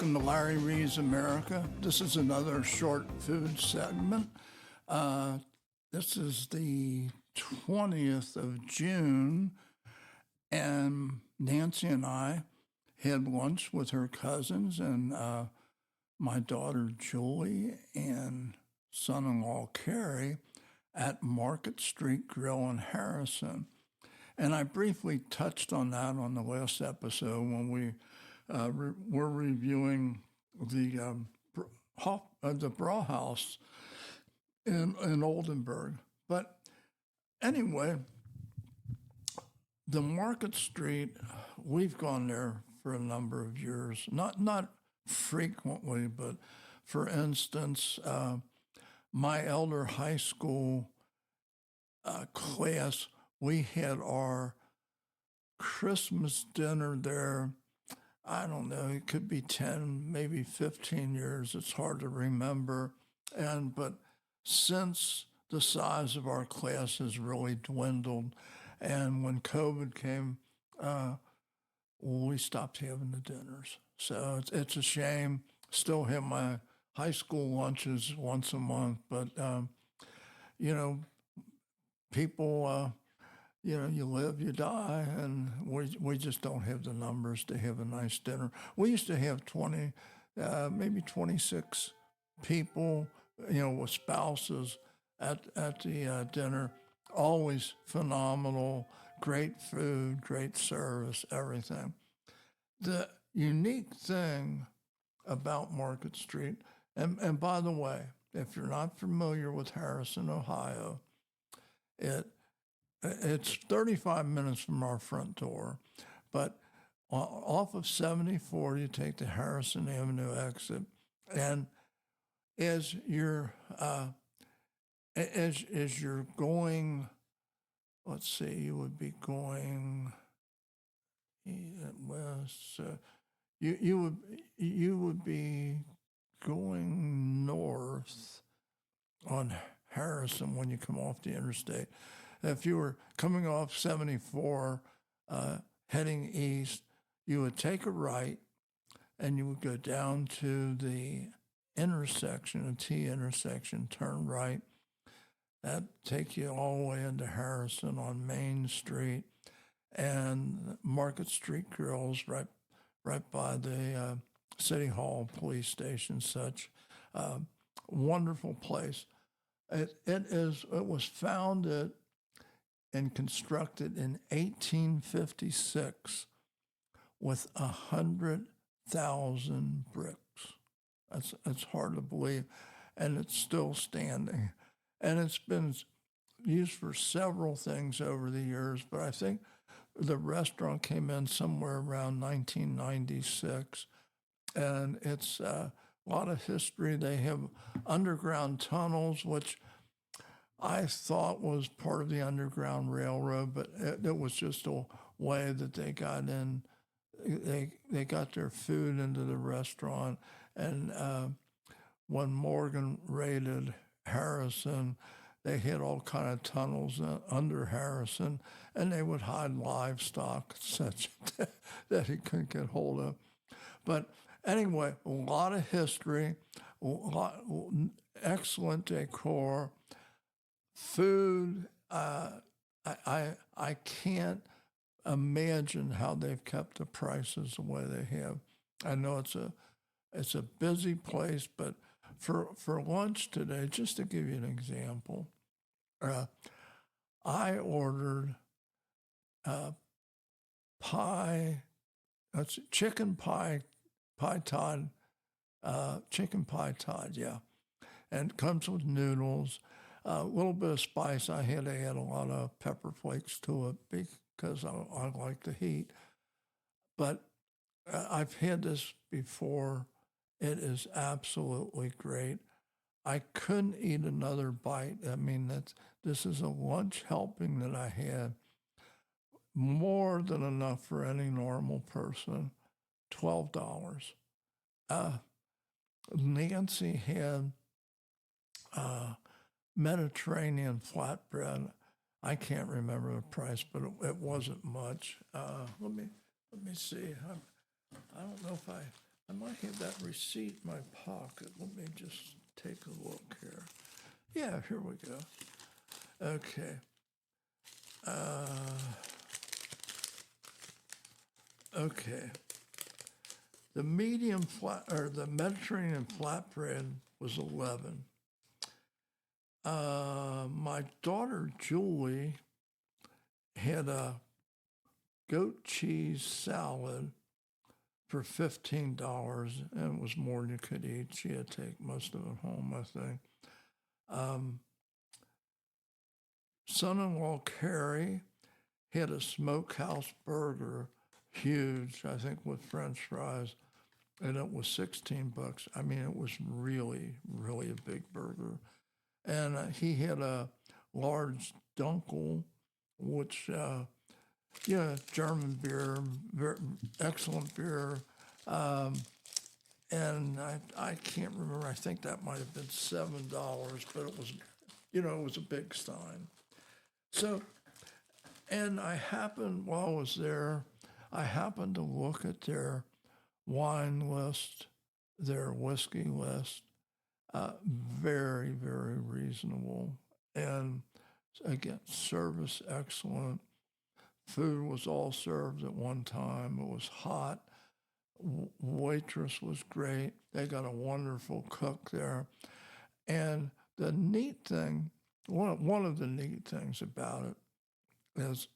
welcome to Larry Reed's America. This is another short food segment. This is the 20th of June, and Nancy and I had lunch with her cousins and my daughter Julie and son-in-law Carrie at Market Street Grille in Harrison. And I briefly touched on that on the last episode when we were reviewing the Brauhaus in Oldenburg. But anyway, the Market Street, we've gone there for a number of years, not frequently, but for instance, my elder high school class, we had our Christmas dinner there. I don't know, it could be 10, maybe 15 years. It's hard to remember. But since the size of our class has really dwindled, and when COVID came, we stopped having the dinners. So it's a shame. Still have my high school lunches once a month, but, people, you live, you die, and we just don't have the numbers to have a nice dinner. We used to have 20, maybe 26 people, with spouses at the dinner. Always phenomenal, great food, great service, everything. The unique thing about Market Street, and by the way, if you're not familiar with Harrison, Ohio, it's 35 minutes from our front door, but off of 74, you take the Harrison Avenue exit, and as you're going, let's see, you would be going west. You would be going north on Harrison when you come off the interstate. If you were coming off 74, heading east, you would take a right and you would go down to the intersection, a T intersection, turn right. That'd take you all the way into Harrison on Main Street, and Market Street Grille's right by the City Hall police station, such. Wonderful place. It was founded and constructed in 1856 with 100,000 bricks. That's hard to believe, and it's still standing. And it's been used for several things over the years, but I think the restaurant came in somewhere around 1996, and it's a lot of history. They have underground tunnels, which I thought was part of the Underground Railroad, but it was just a way that they got in. They got their food into the restaurant, and when Morgan raided Harrison, they had all kind of tunnels under Harrison, and they would hide livestock such that he couldn't get hold of. But anyway, a lot of history, excellent decor, food. I can't imagine how they've kept the prices the way they have. I know it's a busy place, but for lunch today, just to give you an example, I ordered pie. That's chicken pie Todd, chicken pie Todd, yeah, and it comes with noodles, a little bit of spice. I had to add a lot of pepper flakes to it because I like the heat. But I've had this before. It is absolutely great. I couldn't eat another bite. I mean, this is a lunch helping that I had. More than enough for any normal person. $12. Nancy had Mediterranean flatbread. I can't remember the price, but it wasn't much. Let me see. I don't know if I I might have that receipt in my pocket. Let me just take a look here. Yeah, here we go. Okay. Okay. The medium flat or the Mediterranean flatbread was 11. My daughter Julie had a goat cheese salad for $15, and it was more than you could eat. She had to take most of it home, I think. Son-in-law Carrie had a smokehouse burger, huge, I think, with French fries, and it was $16. I mean, it was really, really a big burger. And he had a large Dunkel, which, German beer, very excellent beer. And I can't remember. I think that might have been $7, but it was, it was a big sign. So, and while I was there, I happened to look at their wine list, their whiskey list, very, very reasonable. And again, service excellent. Food was all served at one time. It was hot. Waitress was great. They got a wonderful cook there. And the neat thing, one of the neat things about it is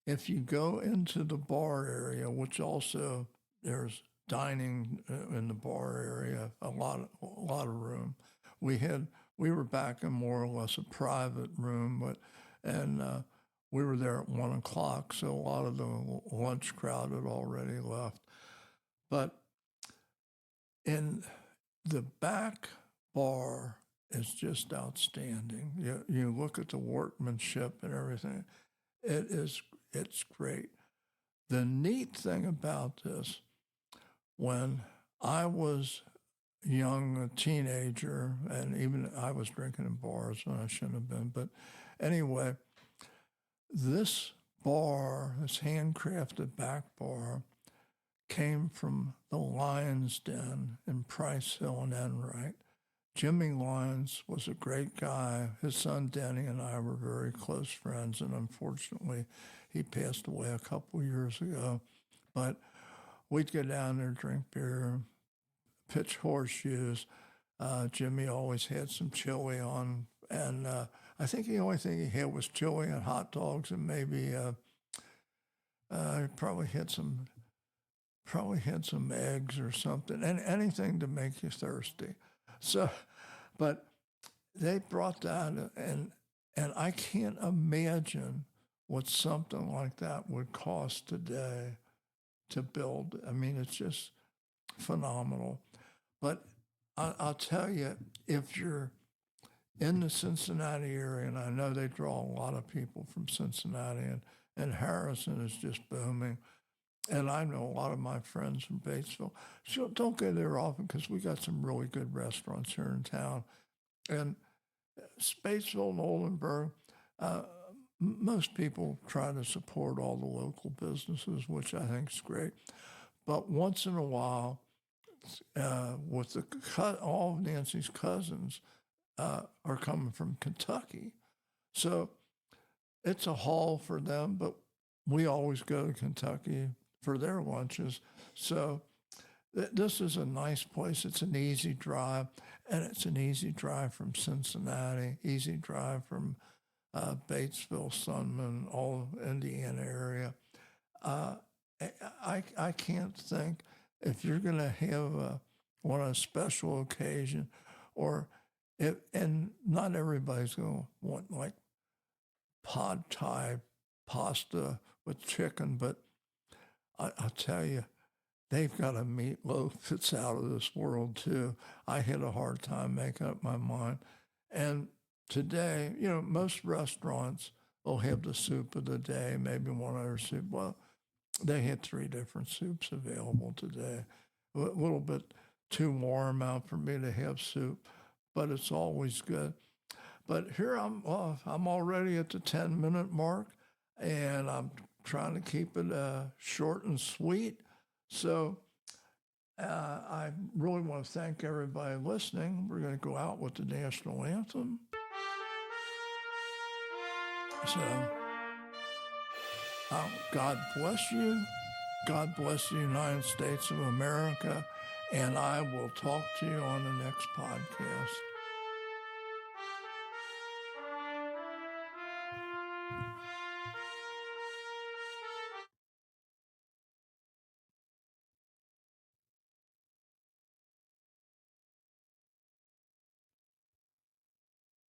if you go into the bar area, which also there's dining in the bar area, a lot of room. We were back in more or less a private room, and we were there at 1:00, so a lot of the lunch crowd had already left. But in the back bar is just outstanding. You look at the workmanship and everything. It's great. The neat thing about this, when I was young, a teenager, and even I was drinking in bars when I shouldn't have been, but anyway, this bar, this handcrafted back bar, came from the Lyons Den in Price Hill and Enright. Jimmy Lyons was a great guy. His son Denny and I were very close friends, and unfortunately, he passed away a couple years ago. But we'd go down there, drink beer, pitch horseshoes. Jimmy always had some chili on, and I think the only thing he had was chili and hot dogs, and maybe he probably had some eggs or something, and anything to make you thirsty. So, but they brought that, and I can't imagine what something like that would cost today to build. I mean, it's just phenomenal. But I'll tell you, if you're in the Cincinnati area, and I know they draw a lot of people from Cincinnati, and Harrison is just booming. And I know a lot of my friends from Batesville. So don't go there often because we got some really good restaurants here in town. And Batesville and Oldenburg, most people try to support all the local businesses, which I think is great. But once in a while, with all of Nancy's cousins are coming from Kentucky. So it's a haul for them, but we always go to Kentucky for their lunches. So this is a nice place. It's an easy drive, and it's an easy drive from Cincinnati, easy drive from Batesville, Sunman, all Indiana area. I can't think if you're going to have on a special occasion, and not everybody's going to want like pad thai pasta with chicken, but I'll tell you, they've got a meatloaf that's out of this world too. I had a hard time making up my mind. And today, most restaurants will have the soup of the day, maybe one other soup. Well, they had 3 different soups available today. A little bit too warm out for me to have soup, but it's always good. But here I'm already at the 10-minute mark, and I'm trying to keep it short and sweet. So I really want to thank everybody listening. We're going to go out with the national anthem. So, God bless you. God bless the United States of America. And I will talk to you on the next podcast.